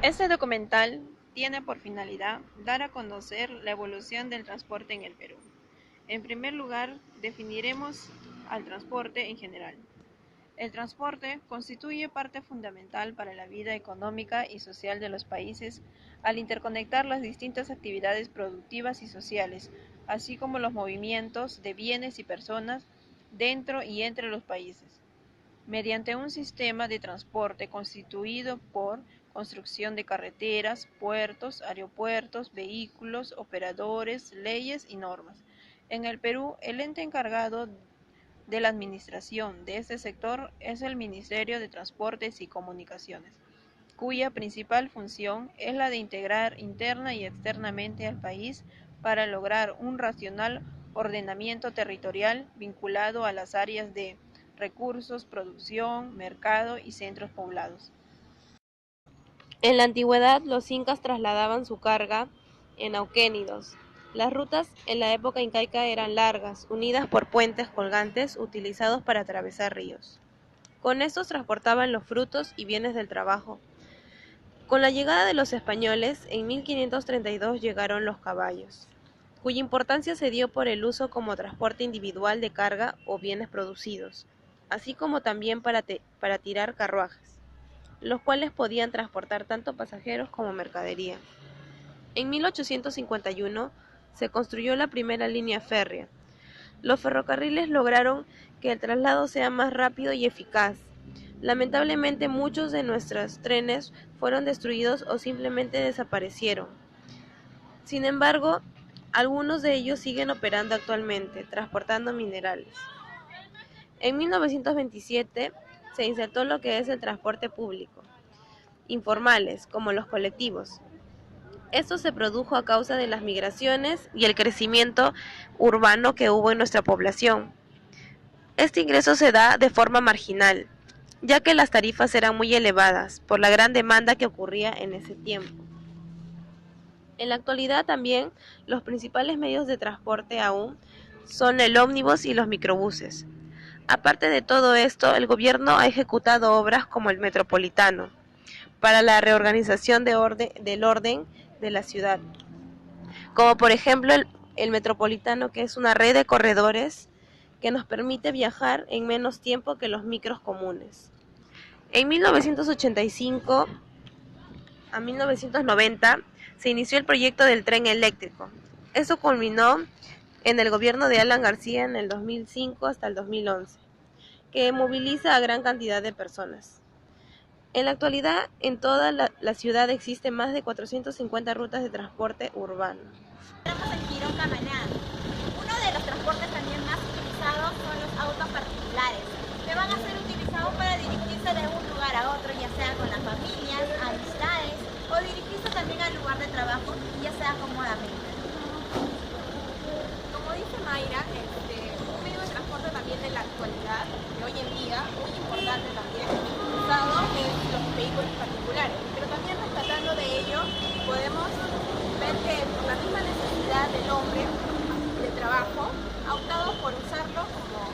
Este documental tiene por finalidad dar a conocer la evolución del transporte en el Perú. En primer lugar, definiremos al transporte en general. El transporte constituye parte fundamental para la vida económica y social de los países al interconectar las distintas actividades productivas y sociales, así como los movimientos de bienes y personas dentro y entre los países, mediante un sistema de transporte constituido por construcción de carreteras, puertos, aeropuertos, vehículos, operadores, leyes y normas. En el Perú, el ente encargado de la administración de este sector es el Ministerio de Transportes y Comunicaciones, cuya principal función es la de integrar interna y externamente al país para lograr un racional ordenamiento territorial vinculado a las áreas de recursos, producción, mercado y centros poblados. En la antigüedad, los incas trasladaban su carga en auquénidos. Las rutas en la época incaica eran largas, unidas por puentes colgantes utilizados para atravesar ríos. Con estos transportaban los frutos y bienes del trabajo. Con la llegada de los españoles, en 1532 llegaron los caballos, cuya importancia se dio por el uso como transporte individual de carga o bienes producidos, así como también para tirar carruajes, los cuales podían transportar tanto pasajeros como mercadería. En 1851 se construyó la primera línea férrea. Los ferrocarriles lograron que el traslado sea más rápido y eficaz. Lamentablemente muchos de nuestros trenes fueron destruidos o simplemente desaparecieron. Sin embargo, algunos de ellos siguen operando actualmente, transportando minerales. En 1927 se insertó lo que es el transporte público, informales, como los colectivos. Esto se produjo a causa de las migraciones y el crecimiento urbano que hubo en nuestra población. Este ingreso se da de forma marginal, ya que las tarifas eran muy elevadas por la gran demanda que ocurría en ese tiempo. En la actualidad también los principales medios de transporte aún son el ómnibus y los microbuses. Aparte de todo esto, el gobierno ha ejecutado obras como el Metropolitano para la reorganización del orden de la ciudad, como por ejemplo el Metropolitano, que es una red de corredores que nos permite viajar en menos tiempo que los micros comunes. En 1985 a 1990 se inició el proyecto del tren eléctrico. Eso culminó en el gobierno de Alan García en el 2005 hasta el 2011, que moviliza a gran cantidad de personas. En la actualidad, en toda la ciudad existen más de 450 rutas de transporte urbano. Estamos en Girón Camaná. Uno de los transportes también más utilizados son los autos particulares, que van a ser utilizados para dirigirse de un lugar a otro, ya sea con las familias, amistades, o dirigirse también al lugar de trabajo, ya sea cómodamente. Como dice Mayra, un medio de transporte también de la actualidad, de hoy en día, muy importante también, usado es los vehículos particulares. Pero también rescatando de ello, podemos ver que por la misma necesidad del hombre de trabajo, ha optado por usarlo como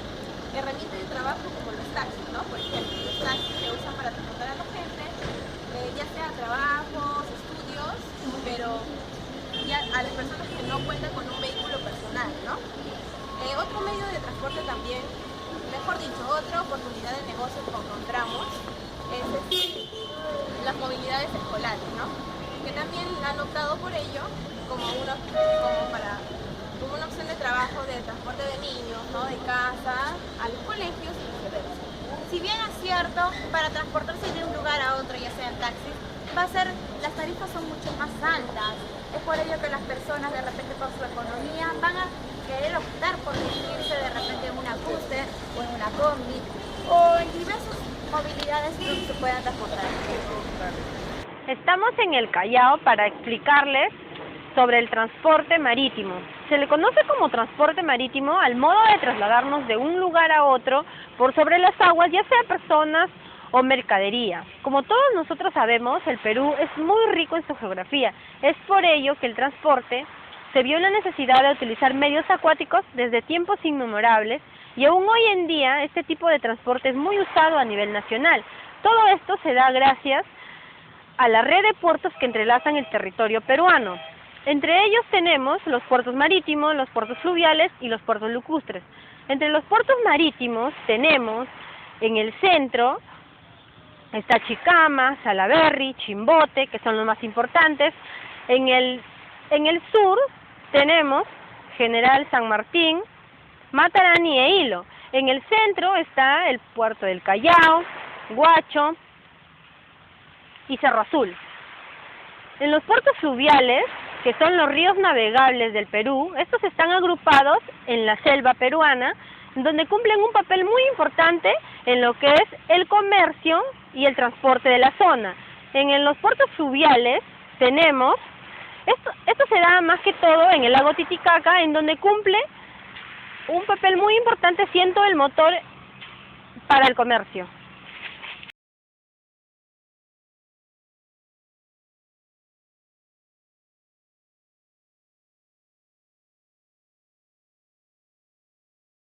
herramienta de trabajo como los taxis, ¿no? Por ejemplo, los taxis se usan para transportar a la gente, ya sea trabajos, estudios, pero ya a las personas que no cuentan con un vehículo personal, ¿no? Otro medio de transporte también, mejor dicho, otra oportunidad de negocio que encontramos es las movilidades escolares, ¿no? Que también han optado por ello como una opción de trabajo de transporte de niños, ¿no? De casa a los colegios y viceversa. Si bien es cierto, para transportarse de un lugar a otro, ya sea en taxi, las tarifas son mucho más altas. Es por ello que las personas de repente por su economía van a querer optar por dirigirse de repente en una búster o en una combi o en diversas movilidades donde se puedan transportar. Estamos en el Callao para explicarles sobre el transporte marítimo. Se le conoce como transporte marítimo al modo de trasladarnos de un lugar a otro por sobre las aguas, ya sea personas o mercadería. Como todos nosotros sabemos, el Perú es muy rico en su geografía. Es por ello que el transporte se vio en la necesidad de utilizar medios acuáticos desde tiempos inmemorables y aún hoy en día este tipo de transporte es muy usado a nivel nacional. Todo esto se da gracias a la red de puertos que entrelazan el territorio peruano. Entre ellos tenemos los puertos marítimos, los puertos fluviales y los puertos lacustres. Entre los puertos marítimos tenemos en el centro está Chicama, Salaberry, Chimbote, que son los más importantes. En el sur tenemos General San Martín, Matarani e Hilo. En el centro está el puerto del Callao, Huacho y Cerro Azul. En los puertos fluviales, que son los ríos navegables del Perú, estos están agrupados en la selva peruana, donde cumplen un papel muy importante en lo que es el comercio y el transporte de la zona. En los puertos fluviales tenemos, esto se da más que todo en el lago Titicaca, en donde cumple un papel muy importante siendo el motor para el comercio.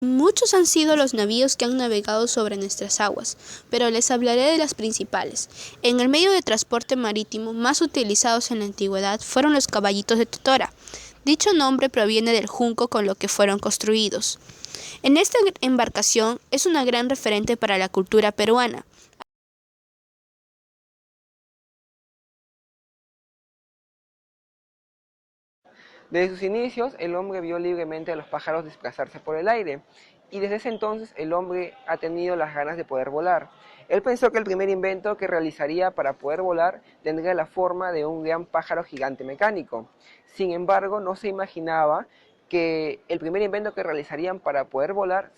Muchos han sido los navíos que han navegado sobre nuestras aguas, pero les hablaré de las principales. En el medio de transporte marítimo más utilizados en la antigüedad fueron los caballitos de Totora. Dicho nombre proviene del junco con lo que fueron construidos. En esta embarcación es una gran referente para la cultura peruana. Desde sus inicios, el hombre vio libremente a los pájaros desplazarse por el aire, y desde ese entonces el hombre ha tenido las ganas de poder volar. Él pensó que el primer invento que realizaría para poder volar tendría la forma de un gran pájaro gigante mecánico. Sin embargo, no se imaginaba que el primer invento que realizarían para poder volar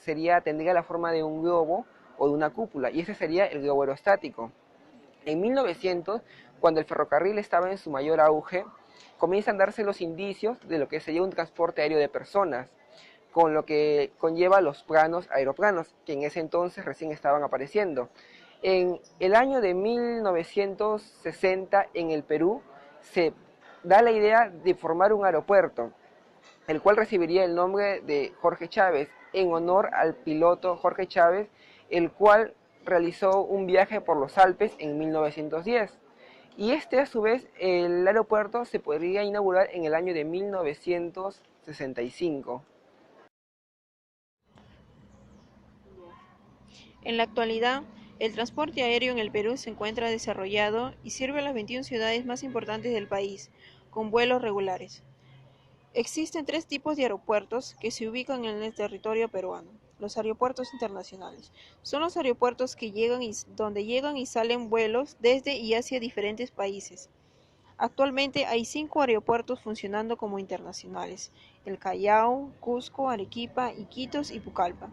tendría la forma de un globo o de una cúpula, y ese sería el globo aerostático. En 1900, cuando el ferrocarril estaba en su mayor auge, comienzan a darse los indicios de lo que sería un transporte aéreo de personas, con lo que conlleva los planos aeroplanos, que en ese entonces recién estaban apareciendo. En el año de 1960, en el Perú, se da la idea de formar un aeropuerto, el cual recibiría el nombre de Jorge Chávez, en honor al piloto Jorge Chávez, el cual realizó un viaje por los Alpes en 1910. Y a su vez, el aeropuerto se podría inaugurar en el año de 1965. En la actualidad, el transporte aéreo en el Perú se encuentra desarrollado y sirve a las 21 ciudades más importantes del país, con vuelos regulares. Existen tres tipos de aeropuertos que se ubican en el territorio peruano. Los aeropuertos internacionales son los aeropuertos que donde llegan y salen vuelos desde y hacia diferentes países. Actualmente hay 5 aeropuertos funcionando como internacionales: el Callao, Cusco, Arequipa, Iquitos y Pucallpa.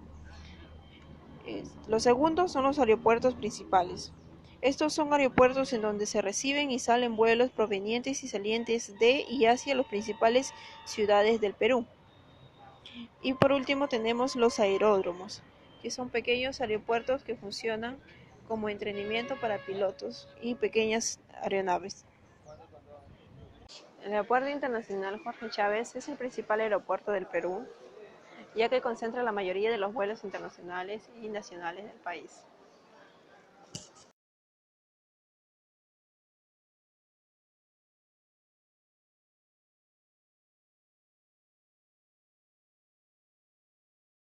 Los segundos son los aeropuertos principales. Estos son aeropuertos en donde se reciben y salen vuelos provenientes y salientes de y hacia las principales ciudades del Perú. Y por último tenemos los aeródromos, que son pequeños aeropuertos que funcionan como entrenamiento para pilotos y pequeñas aeronaves. El Aeropuerto Internacional Jorge Chávez es el principal aeropuerto del Perú, ya que concentra la mayoría de los vuelos internacionales y nacionales del país.